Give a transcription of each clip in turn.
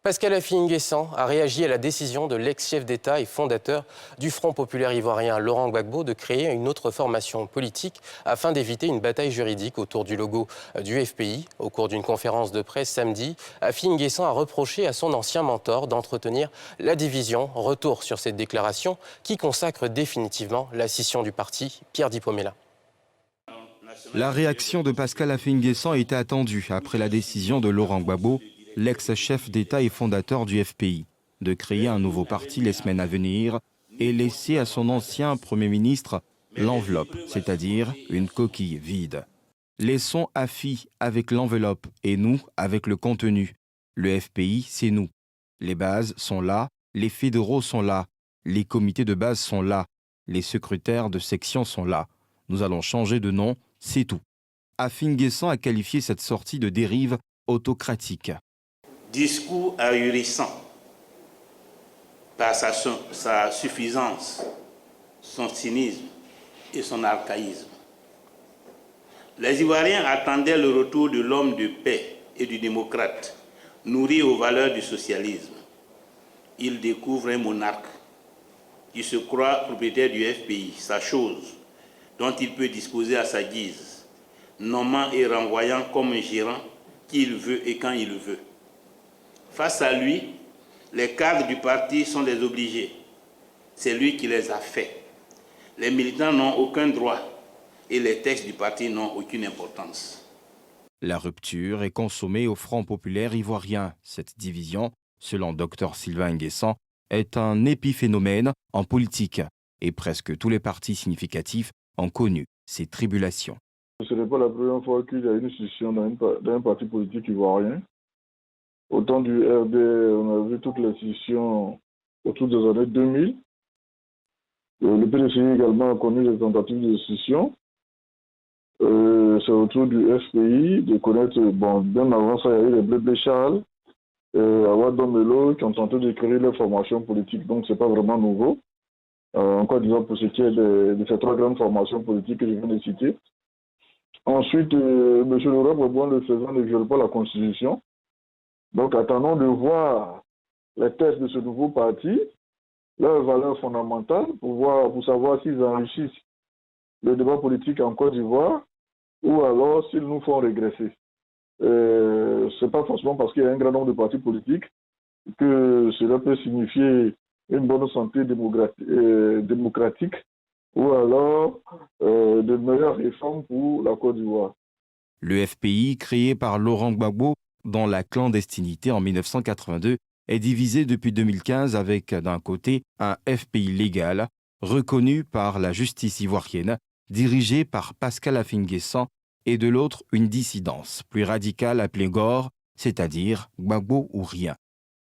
Pascal Affi-N'Guessan a réagi à la décision de l'ex-chef d'État et fondateur du Front populaire ivoirien Laurent Gbagbo de créer une autre formation politique afin d'éviter une bataille juridique autour du logo du FPI. Au cours d'une conférence de presse samedi, Affi-N'Guessan a reproché à son ancien mentor d'entretenir la division. Retour sur cette déclaration qui consacre définitivement la scission du parti. Pierre Dipomella. La réaction de Pascal Affi-N'Guessan était attendue après la décision de Laurent Gbagbo, l'ex-chef d'État et fondateur du FPI, de créer un nouveau parti les semaines à venir et laisser à son ancien Premier ministre l'enveloppe, c'est-à-dire une coquille vide. Laissons Affi avec l'enveloppe et nous avec le contenu. Le FPI, c'est nous. Les bases sont là, les fédéraux sont là, les comités de base sont là, les secrétaires de section sont là. Nous allons changer de nom, c'est tout. Affi-N'Guessan a qualifié cette sortie de dérive autocratique. Discours ahurissant par sa suffisance, son cynisme et son archaïsme. Les Ivoiriens attendaient le retour de l'homme de paix et du démocrate, nourri aux valeurs du socialisme. Ils découvrent un monarque qui se croit propriétaire du FPI, sa chose, dont il peut disposer à sa guise, nommant et renvoyant comme un gérant qui il veut et quand il veut. Face à lui, les cadres du parti sont des obligés. C'est lui qui les a faits. Les militants n'ont aucun droit et les textes du parti n'ont aucune importance. La rupture est consommée au Front populaire ivoirien. Cette division, selon Dr Sylvain N'Guessan, est un épiphénomène en politique et presque tous les partis significatifs ont connu ces tribulations. Ce n'est pas la première fois qu'il y a une scission dans un parti politique ivoirien. Au temps du RD, on a vu toutes les scissions autour des années 2000. Le PDCI également a connu des tentatives de scission. C'est autour du FPI de connaître, bien avant ça, il y a eu les Blé Charles, Awad Domelo qui ont tenté de créer leur formation politique, donc ce n'est pas vraiment nouveau. Encore disons pour ce qui est de ces trois grandes formations politiques que je viens de citer. Ensuite, M. Laurent Gbagbo, le faisant, ne viole pas la Constitution. Donc, attendons de voir les tests de ce nouveau parti, leurs valeurs fondamentales, pour savoir s'ils enrichissent le débat politique en Côte d'Ivoire ou alors s'ils nous font régresser. Ce n'est pas forcément parce qu'il y a un grand nombre de partis politiques que cela peut signifier une bonne santé démocratique ou alors de meilleures réformes pour la Côte d'Ivoire. Le FPI, créé par Laurent Gbagbo dans la clandestinité en 1982, est divisé depuis 2015 avec, d'un côté, un FPI légal, reconnu par la justice ivoirienne, dirigé par Pascal Affi-N'Guessan, et de l'autre, une dissidence plus radicale appelée GOR, c'est-à-dire Gbagbo ou rien.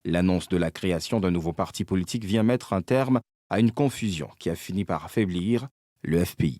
L'annonce de la création d'un nouveau parti politique vient mettre un terme à une confusion qui a fini par affaiblir le FPI.